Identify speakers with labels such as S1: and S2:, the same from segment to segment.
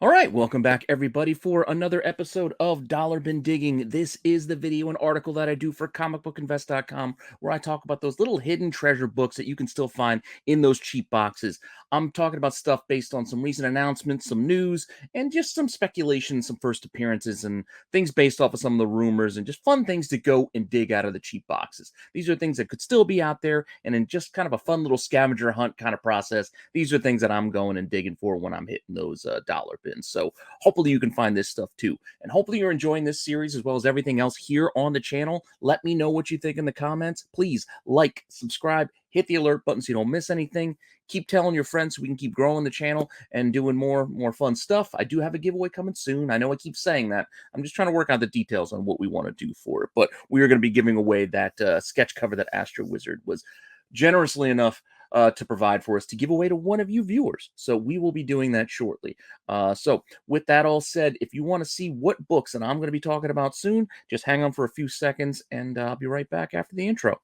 S1: All right, welcome back, everybody, for another episode of Dollar Bin Digging. This is the video and article that I do for comicbookinvest.com, where I talk about those little hidden treasure books that you can still find in those cheap boxes. I'm talking about stuff based on some recent announcements, some news, and just some speculation, some first appearances, and things based off of some of the rumors, and just fun things to go and dig out of the cheap boxes. These are things that could still be out there, and in just kind of a fun little scavenger hunt kind of process, these are things that I'm going and digging for when I'm hitting those dollar bins. So hopefully you can find this stuff too. And hopefully you're enjoying this series as well as everything else here on the channel. Let me know what you think in the comments. Please like, subscribe, hit the alert button so you don't miss anything. Keep telling your friends so we can keep growing the channel and doing more fun stuff. I do have a giveaway coming soon. I know I keep saying that. I'm just trying to work out the details on what we want to do for it. But we are going to be giving away that sketch cover that Astro Wizard was generously enough to provide for us to give away to one of you viewers. So we will be doing that shortly. So with that all said, if you want to see what books that I'm going to be talking about soon, just hang on for a few seconds and I'll be right back after the intro.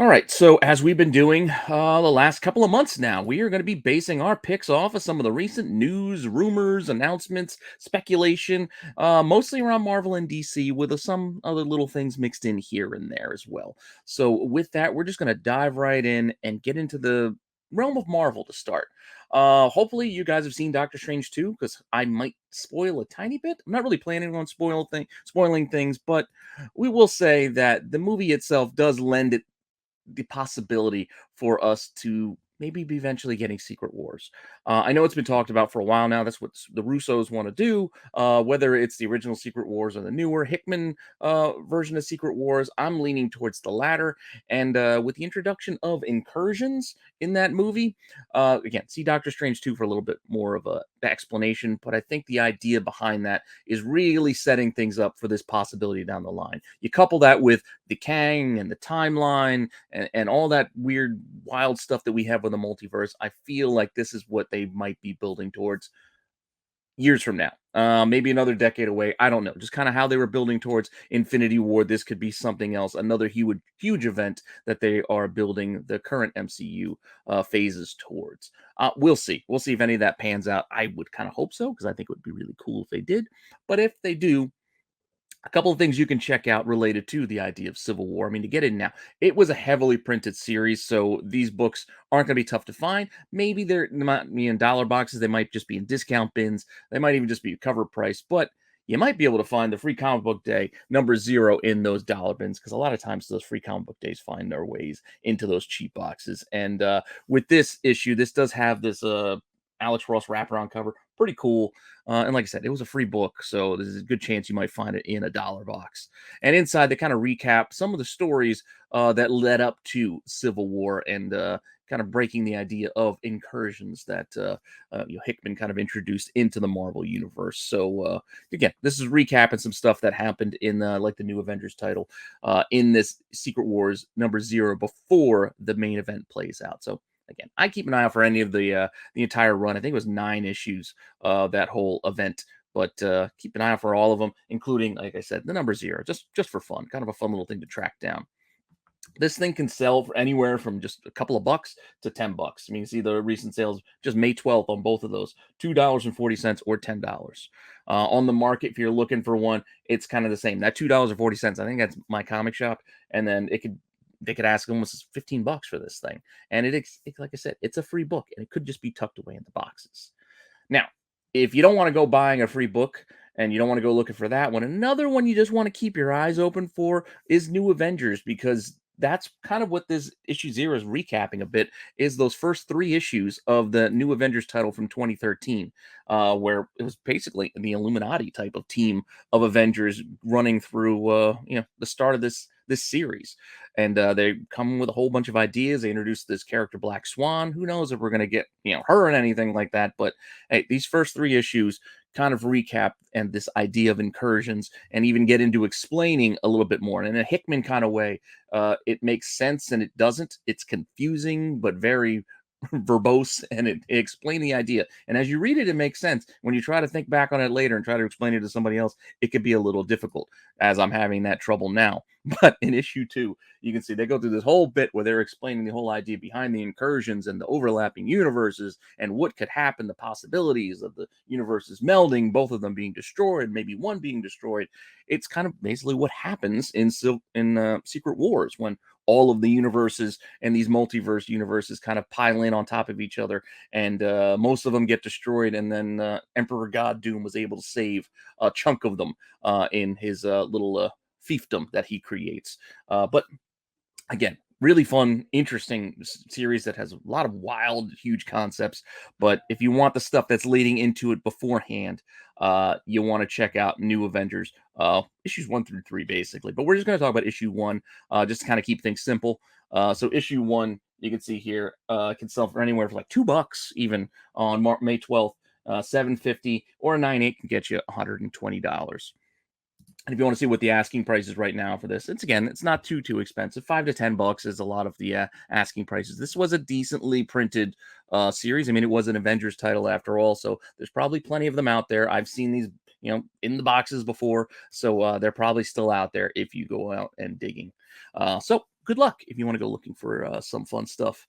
S1: All right, so as we've been doing the last couple of months now, we are going to be basing our picks off of some of the recent news, rumors, announcements, speculation, mostly around Marvel and DC, with some other little things mixed in here and there as well. So with that, we're just going to dive right in and get into the realm of Marvel to start. Hopefully you guys have seen Doctor Strange 2, because I might spoil a tiny bit. I'm not really planning on spoiling things, but we will say that the movie itself does lend it the possibility for us to maybe be eventually getting Secret Wars. I know it's been talked about for a while now. That's what the Russos want to do. Whether it's the original Secret Wars or the newer Hickman version of Secret Wars, I'm leaning towards the latter. And with the introduction of incursions in that movie, again, see Doctor Strange 2 for a little bit more of a explanation. But I think the idea behind that is really setting things up for this possibility down the line. You couple that with the Kang and the timeline and all that weird, wild stuff that we have with the multiverse, I feel like this is what they might be building towards years from now. Maybe another decade away. I don't know. Just kind of how they were building towards Infinity War. This could be something else, another huge event that they are building the current MCU phases towards. We'll see. We'll see if any of that pans out. I would kind of hope so, because I think it would be really cool if they did. But if they do, a couple of things you can check out related to the idea of Civil War. I mean, to get in now, it was a heavily printed series, so these books aren't going to be tough to find. Maybe they're not in dollar boxes. They might just be in discount bins. They might even just be cover price, but you might be able to find the free comic book day #0 in those dollar bins, because a lot of times those free comic book days find their ways into those cheap boxes. And with this issue, this does have this Alex Ross wraparound cover. Pretty cool. And like I said, it was a free book, so there's a good chance you might find it in a dollar box. And inside, they kind of recap some of the stories that led up to Civil War, and kind of breaking the idea of incursions that Hickman kind of introduced into the Marvel universe. So again, this is recapping some stuff that happened in like the new Avengers title in this Secret Wars #0 before the main event plays out. So again, I keep an eye out for any of the entire run. I think it was 9 issues that whole event, but keep an eye out for all of them, including, like I said, the #0, just for fun, kind of a fun little thing to track down. This thing can sell for anywhere from just a couple of bucks to $10. I mean, you see the recent sales just May 12th on both of those, $2.40 or $10. On the market, if you're looking for one, it's kind of the same. That $2.40, I think that's my comic shop, and then they could ask almost $15 for this thing. And like I said, it's a free book, and it could just be tucked away in the boxes. Now, if you don't want to go buying a free book and you don't want to go looking for that one, another one you just want to keep your eyes open for is New Avengers, because that's kind of what this issue 0 is recapping a bit, is those first 3 issues of the New Avengers title from 2013, where it was basically the Illuminati type of team of Avengers running through the start of this series. And they come with a whole bunch of ideas. They introduced this character Black Swan. Who knows if we're going to get her and anything like that, but hey, these first 3 issues kind of recap and this idea of incursions, and even get into explaining a little bit more. And in a Hickman kind of way, it makes sense and it doesn't. It's confusing, but very verbose, and it explained the idea. And as you read it, it makes sense. When you try to think back on it later and try to explain it to somebody else, it could be a little difficult, as I'm having that trouble now. But in issue 2, you can see they go through this whole bit where they're explaining the whole idea behind the incursions and the overlapping universes and what could happen, the possibilities of the universes melding, both of them being destroyed, maybe one being destroyed. It's kind of basically what happens in Secret Wars when all of the universes and these multiverse universes kind of pile in on top of each other, and most of them get destroyed, and then Emperor God Doom was able to save a chunk of them in his little fiefdom that he creates. But again, really fun, interesting series that has a lot of wild, huge concepts. But if you want the stuff that's leading into it beforehand, you want to check out New Avengers, issues 1 through 3, basically. But we're just going to talk about issue 1, just to kind of keep things simple. So issue 1, you can see here, can sell for anywhere for like $2, even on May 12th. 750 or a 9.8 can get you $120. And if you want to see what the asking price is right now for this, it's not too expensive. $5 to $10 is a lot of the asking prices. This was a decently printed series. I mean, it was an Avengers title after all, so there's probably plenty of them out there. I've seen these, in the boxes before, so they're probably still out there if you go out and digging. So good luck if you want to go looking for some fun stuff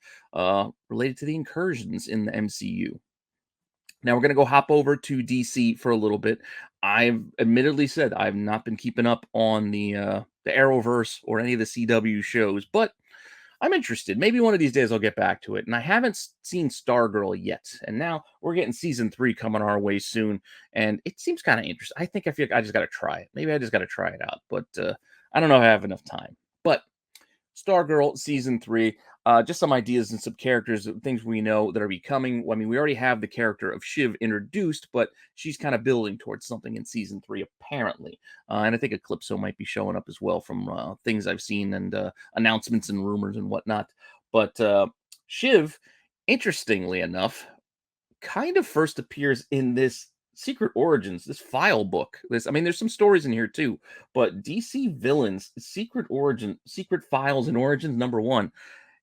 S1: related to the incursions in the MCU. Now we're going to go hop over to DC for a little bit. I've admittedly said I've not been keeping up on the Arrowverse or any of the CW shows, but I'm interested. Maybe one of these days I'll get back to it. And I haven't seen Stargirl yet. And now we're getting season 3 coming our way soon, and it seems kind of interesting. I feel like I just got to try it. Maybe I just got to try it out, but I don't know if I have enough time. But Stargirl season 3. Just some ideas and some characters, things we know that are becoming. I mean, we already have the character of Shiv introduced, but she's kind of building towards something in season 3, apparently. And I think Eclipso might be showing up as well from things I've seen and announcements and rumors and whatnot. But Shiv, interestingly enough, kind of first appears in this Secret Origins, this file book. There's some stories in here too, but DC Villains Secret Files and Origins #1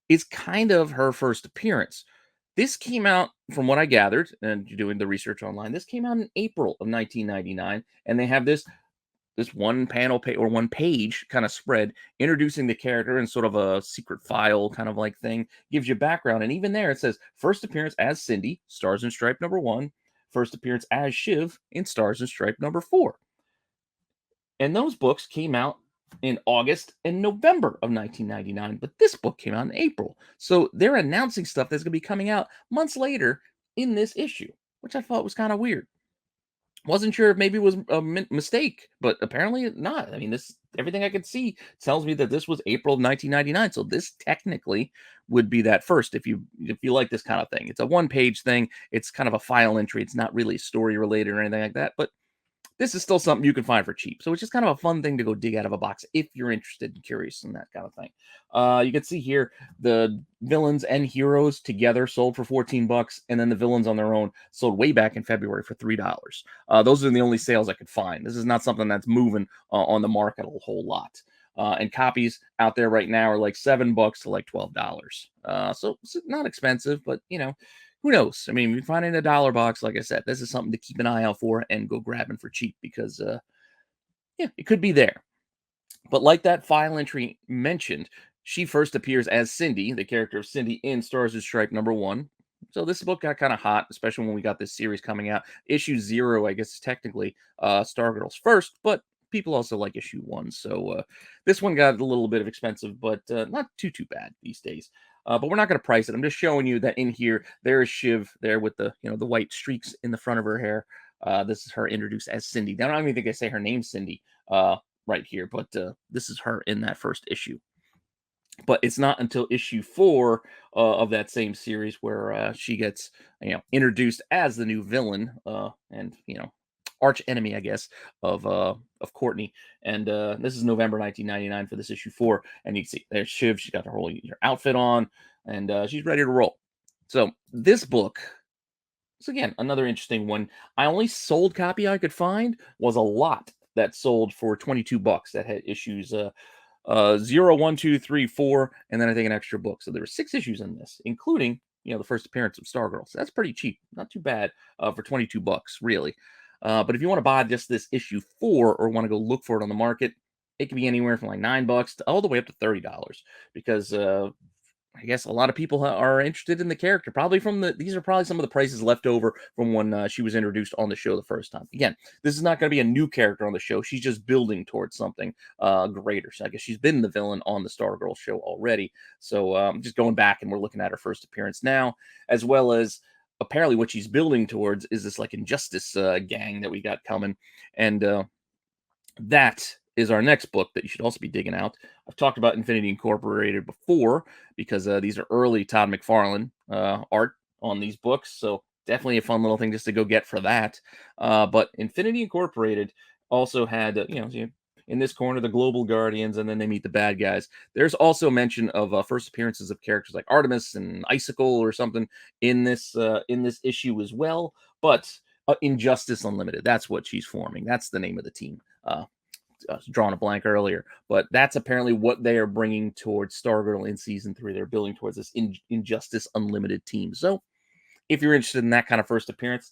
S1: is kind of her first appearance. This came out, from what I gathered, and doing the research online, this came out in April of 1999, and they have this one panel or one page kind of spread introducing the character in sort of a secret file kind of like thing, gives you background. And even there it says first appearance as Cindy, Stars and Stripe #1, first appearance as Shiv in Stars and Stripe #4. And those books came out in August and November of 1999, but this book came out in April. So they're announcing stuff that's going to be coming out months later in this issue, which I thought was kind of weird. Wasn't sure if maybe it was a mistake, but apparently not. I mean, this everything I could see tells me that this was April of 1999. So this technically would be that first if you like this kind of thing. It's a one-page thing. It's kind of a file entry. It's not really story related or anything like that, but this is still something you can find for cheap. So it's just kind of a fun thing to go dig out of a box if you're interested and curious in that kind of thing. You can see here the villains and heroes together sold for $14, and then the villains on their own sold way back in February for $3. Those are the only sales I could find. This is not something that's moving on the market a whole lot. And copies out there right now are like $7 to like $12. So it's not expensive, but who knows? I mean, if you find it in a dollar box, like I said, this is something to keep an eye out for and go grabbing for cheap because, it could be there. But like that file entry mentioned, she first appears as Cindy, the character of Cindy in Stars and Stripe #1. So this book got kind of hot, especially when we got this series coming out. Issue 0, I guess, is technically Stargirl's first, but people also like issue 1. So this one got a little bit of expensive, but not too bad these days. But we're not going to price it. I'm just showing you that in here, there is Shiv there with the the white streaks in the front of her hair. This is her introduced as Cindy. Now, I don't even think I say her name Cindy right here, but this is her in that first issue. But it's not until issue 4 of that same series where she gets introduced as the new villain and arch enemy, I guess, of Courtney. And this is November 1999 for this issue 4. And you can see there's Shiv. She's got her whole outfit on, and she's ready to roll. So this book is, again, another interesting one. I only sold copy I could find was a lot that sold for $22 that had issues 0, 1, 2, 3, 4, and then I think an extra book. So there were 6 issues in this, including the first appearance of Stargirl. So that's pretty cheap, not too bad for 22 bucks, really. But if you want to buy just this issue 4 or want to go look for it on the market, it can be anywhere from like $9 to all the way up to $30 because I guess a lot of people are interested in the character. Probably from these are probably some of the prices left over from when she was introduced on the show the first time. Again, this is not going to be a new character on the show. She's just building towards something greater. So I guess she's been the villain on the Stargirl show already. So just going back and we're looking at her first appearance now, as well as apparently what she's building towards is this like injustice gang that we got coming, and that is our next book that you should also be digging out. I've talked about Infinity Incorporated before because these are early Todd McFarlane art on these books, so definitely a fun little thing just to go get for that. But Infinity Incorporated also had, in this corner, the Global Guardians, and then they meet the bad guys. There's also mention of first appearances of characters like Artemis and Icicle or something in this issue as well. But Injustice Unlimited, that's what she's forming. That's the name of the team. Drawn a blank earlier, but that's apparently what they are bringing towards Stargirl in season 3. They're building towards this Injustice Unlimited team. So if you're interested in that kind of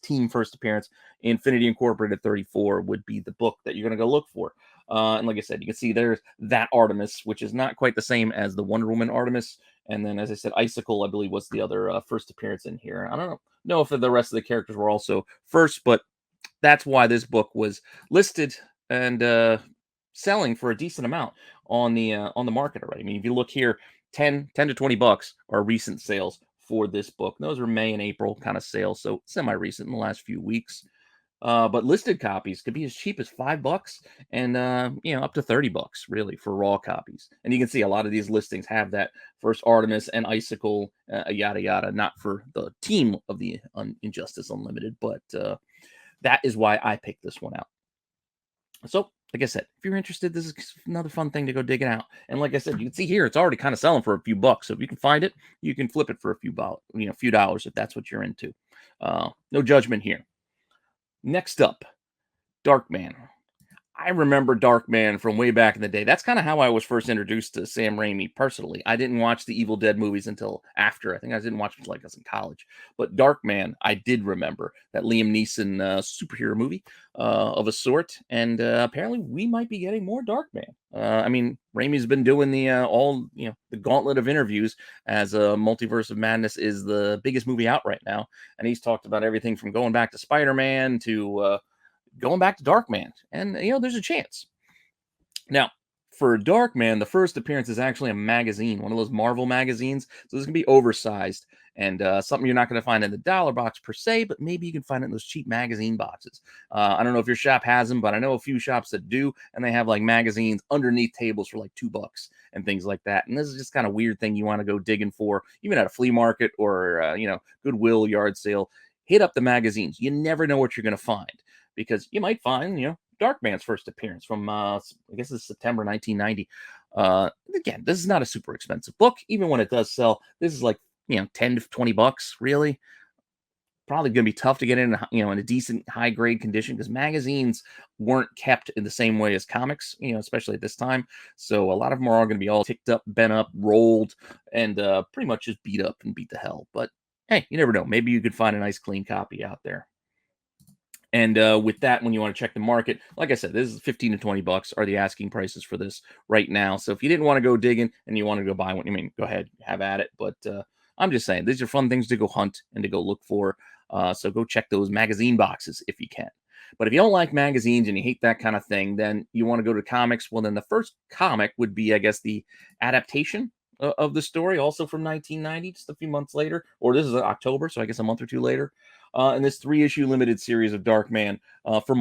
S1: team first appearance, Infinity Incorporated 34 would be the book that you're going to go look for. And like I said, you can see there's that Artemis, which is not quite the same as the Wonder Woman Artemis. And then, as I said, Icicle, I believe, was the other first appearance in here. I don't know if the rest of the characters were also first, but that's why this book was listed and selling for a decent amount on the market already. I mean, if you look here, 10 to 20 bucks are recent sales for this book. Those are May and April kind of sales, so semi-recent in the last few weeks. But listed copies could be as cheap as $5 and up to 30 bucks really for raw copies. And you can see a lot of these listings have that first Artemis and Icicle, yada yada, not for the team of the Injustice Unlimited, but that is why I picked this one out. So, like I said, if you're interested, this is another fun thing to go digging out. And like I said, you can see here, it's already kind of selling for a few bucks. So if you can find it, you can flip it for a few dollars if that's what you're into. No judgment here. Next up, Darkman. I remember Darkman from way back in the day. That's kind of how I was first introduced to Sam Raimi personally. I didn't watch the Evil Dead movies until after. I think I didn't watch them until I was in college. But Darkman, I did remember that Liam Neeson superhero movie of a sort. And apparently we might be getting more Darkman. I mean, Raimi's been doing the gauntlet of interviews as Multiverse of Madness is the biggest movie out right now. And he's talked about everything from going back to Spider-Man to going back to Darkman, and there's a chance. Now, for Darkman, the first appearance is actually a magazine, one of those Marvel magazines. So this can be oversized and something you're not going to find in the dollar box per se, but maybe you can find it in those cheap magazine boxes. I don't know if your shop has them, but I know a few shops that do, and they have like magazines underneath tables for like $2 and things like that. And this is just kind of weird thing you want to go digging for, even at a flea market or Goodwill yard sale. Hit up the magazines. You never know what you're going to find, because you might find, Darkman's first appearance from, I guess it's September 1990. Again, this is not a super expensive book. Even when it does sell, this is like, 10 to 20 bucks, really. Probably going to be tough to get in a decent high grade condition because magazines weren't kept in the same way as comics, especially at this time. So a lot of them are going to be all ticked up, bent up, rolled, and pretty much just beat up and beat to hell. But hey, you never know. Maybe you could find a nice clean copy out there. And with that, when you want to check the market, like I said, this is 15 to 20 bucks are the asking prices for this right now. So if you didn't want to go digging and you want to go buy one, go ahead, have at it. But I'm just saying, these are fun things to go hunt and to go look for. So go check those magazine boxes if you can. But if you don't like magazines and you hate that kind of thing, then you want to go to comics. Well, then the first comic would be, I guess, the adaptation of the story, also from 1990, just a few months later. Or this is October, so I guess a month or two later. And this 3-issue limited series of Darkman from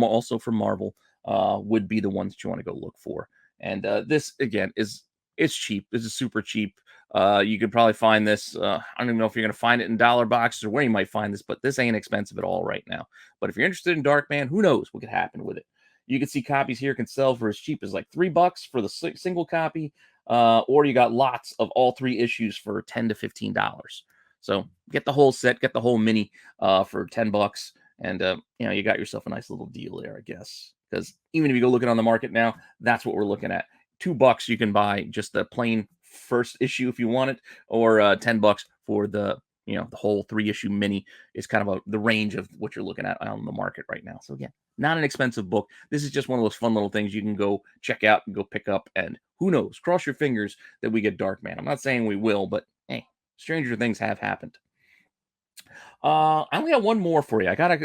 S1: Marvel would be the ones that you want to go look for. And this again it's cheap. This is super cheap. You could probably find this. I don't even know if you're going to find it in dollar boxes or where you might find this, but this ain't expensive at all right now. But if you're interested in Darkman, who knows what could happen with it? You can see copies here can sell for as cheap as like $3 for the single copy, or you got lots of all 3 issues for $10 to $15. So get the whole set, get the whole mini for $10, and you got yourself a nice little deal there, I guess. Because even if you go looking on the market now, that's what we're looking at. $2 you can buy just the plain first issue if you want it, or $10 for the the whole 3-issue mini is kind of the range of what you're looking at on the market right now. So again, not an expensive book. This is just one of those fun little things you can go check out and go pick up. And who knows? Cross your fingers that we get Darkman. I'm not saying we will, but hey, stranger things have happened. I only got one more for you. I got a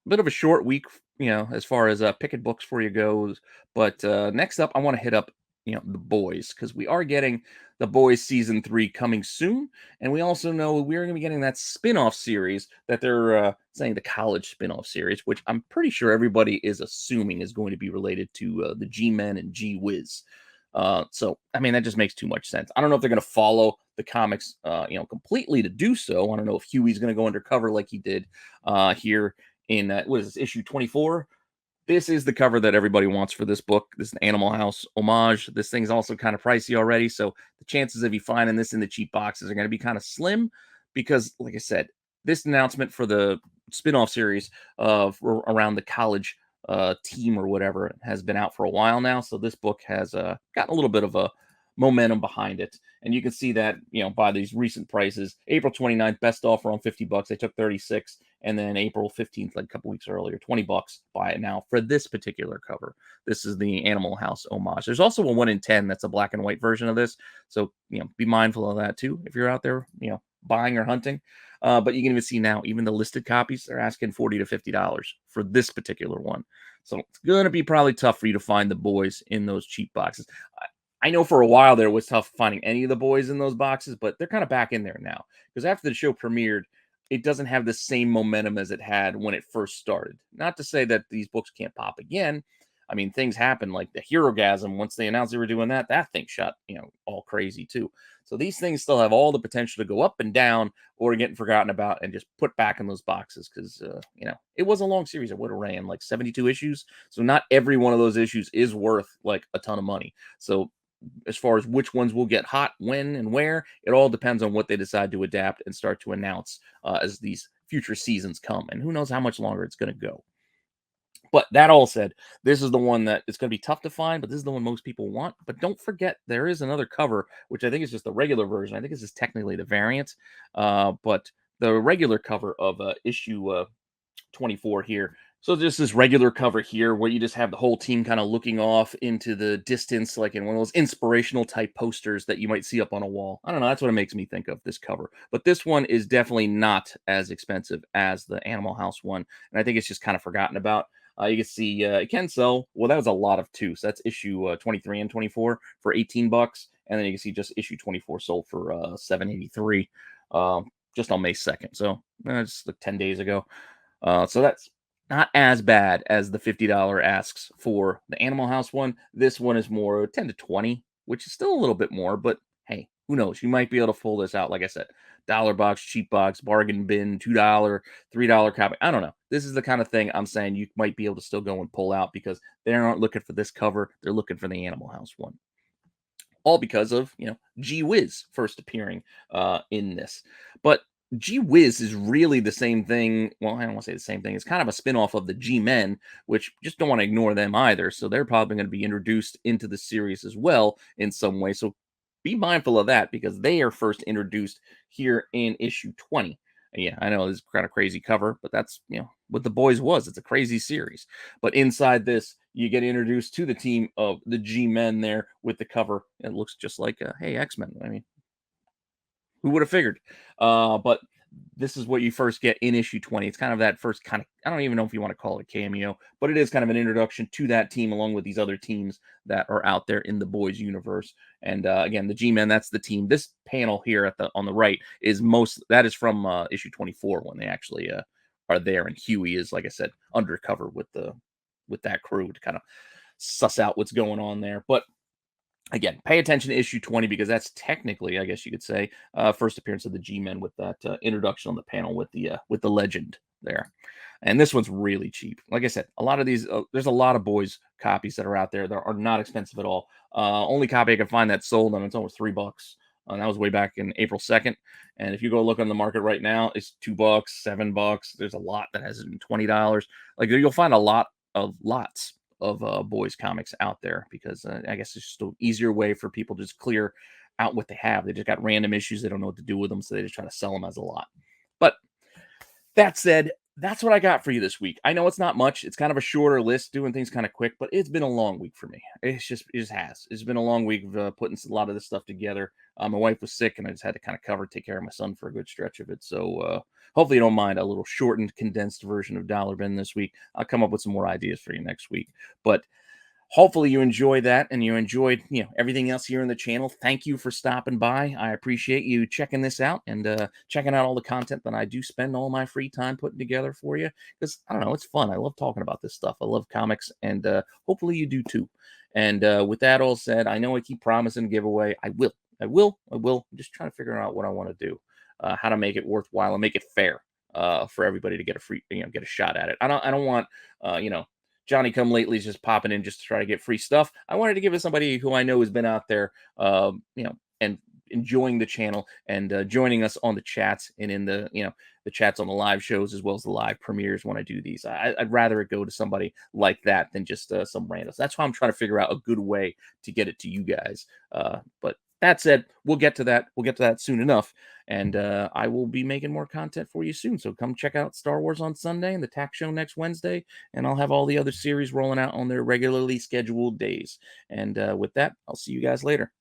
S1: bit of a short week, as far as picking books for you goes. But next up, I want to hit up, The Boys, because we are getting The Boys season 3 coming soon, and we also know we're going to be getting that spin-off series that they're saying the college spin-off series, which I'm pretty sure everybody is assuming is going to be related to the G-Men and G-Wiz. So I mean that just makes too much sense. I don't know if they're going to follow the comics, completely to do so. I don't know if Huey's going to go undercover like he did here in what is this, issue 24. This is the cover that everybody wants for this book. This is an Animal House homage. This thing's also kind of pricey already, so the chances of you finding this in the cheap boxes are going to be kind of slim because, like I said, this announcement for the spin-off series of around the college team or whatever has been out for a while now. So this book has gotten a little bit of a momentum behind it. And you can see that, by these recent prices. April 29th, best offer on $50. They took 36. And then April 15th, like a couple weeks earlier, $20. Buy it now for this particular cover. This is the Animal House homage. There's also a 1 in 10 that's a black and white version of this. So, be mindful of that too if you're out there, buying or hunting. But you can even see now, even the listed copies, they're asking $40 to $50 for this particular one. So it's going to be probably tough for you to find The Boys in those cheap boxes. I know for a while there was tough finding any of The Boys in those boxes, but they're kind of back in there now. Because after the show premiered, it doesn't have the same momentum as it had when it first started. Not to say that these books can't pop again. I mean, things happen like the Hero Gasm. Once they announced they were doing that, that thing shot, all crazy too. So these things still have all the potential to go up and down or getting forgotten about and just put back in those boxes because, it was a long series. It would have ran like 72 issues. So not every one of those issues is worth like a ton of money. So as far as which ones will get hot, when, and where, it all depends on what they decide to adapt and start to announce as these future seasons come. And who knows how much longer it's going to go. But that all said, this is the one that it's going to be tough to find, but this is the one most people want. But don't forget, there is another cover, which I think is just the regular version. I think this is technically the variant. But the regular cover of issue 24 here. So just this regular cover here where you just have the whole team kind of looking off into the distance, like in one of those inspirational type posters that you might see up on a wall. I don't know. That's what it makes me think of, this cover. But this one is definitely not as expensive as the Animal House one. And I think it's just kind of forgotten about. You can see it can sell. Well, that was a lot of two. So that's issue 23 and 24 for $18. And then you can see just issue 24 sold for $7.83 just on May 2nd. So just like 10 days ago. So that's not as bad as the $50 asks for the Animal House one. This one is more 10 to 20, which is still a little bit more, but hey, who knows? You might be able to pull this out. Like I said, dollar box, cheap box, bargain bin, $2, $3 copy. I don't know. This is the kind of thing I'm saying you might be able to still go and pull out because they aren't looking for this cover. They're looking for the Animal House one. All because of, G-Wiz first appearing in this. But G-Wiz is really the same thing. Well, I don't want to say the same thing. It's kind of a spinoff of the G-Men, which just don't want to ignore them either. So they're probably going to be introduced into the series as well in some way. So be mindful of that because they are first introduced here in issue 20. And yeah, I know this is kind of crazy cover, but that's, what The Boys was. It's a crazy series. But inside this, you get introduced to the team of the G-Men there with the cover. It looks just like, hey, X-Men. I mean, who would have figured? But this is what you first get in issue 20. It's kind of that first kind of, I don't even know if you want to call it a cameo, but it is kind of an introduction to that team along with these other teams that are out there in the Boys universe. And again, the G-Men, that's the team. This panel here on the right is that is from issue 24 when they actually are there. And Huey is, like I said, undercover with that crew to kind of suss out what's going on there. But again, pay attention to issue 20 because that's technically, I guess you could say, first appearance of the G-Men with that introduction on the panel with the legend there. And this one's really cheap. Like I said, a lot of these, there's a lot of Boys copies that are out there that are not expensive at all. Only copy I can find that's sold, and it's almost $3. And that was way back in April 2nd. And if you go look on the market right now, it's $2, $7. There's a lot that has it in $20. Like you'll find a lot of lots of Boys comics out there because I guess it's just an easier way for people to just clear out what they have. They just got random issues. They don't know what to do with them. So they just try to sell them as a lot. But that said, that's what I got for you this week. I know it's not much. It's kind of a shorter list, doing things kind of quick, but it's been a long week for me. It just has. It's been a long week of putting a lot of this stuff together. My wife was sick, and I just had to kind of take care of my son for a good stretch of it. So hopefully, you don't mind a little shortened, condensed version of Dollar Bin this week. I'll come up with some more ideas for you next week. But hopefully you enjoy that and you enjoyed everything else here in the channel. Thank you for stopping by. I appreciate you checking this out and checking out all the content that I do spend all my free time putting together for you, because I don't know, it's fun. I love talking about this stuff. I love comics, and hopefully you do too. And with that all said, I know I keep promising giveaway. I will. I'm just trying to figure out what I want to do, how to make it worthwhile and make it fair for everybody to get a free, get a shot at it. I don't want Johnny come lately is just popping in just to try to get free stuff. I wanted to give it somebody who I know has been out there, and enjoying the channel and joining us on the chats and in the, the chats on the live shows as well as the live premieres when I do these. I'd rather it go to somebody like that than just some randos. That's why I'm trying to figure out a good way to get it to you guys. But that said, we'll get to that. We'll get to that soon enough. And I will be making more content for you soon. So come check out Star Wars on Sunday and the Tack Show next Wednesday, and I'll have all the other series rolling out on their regularly scheduled days. And with that, I'll see you guys later.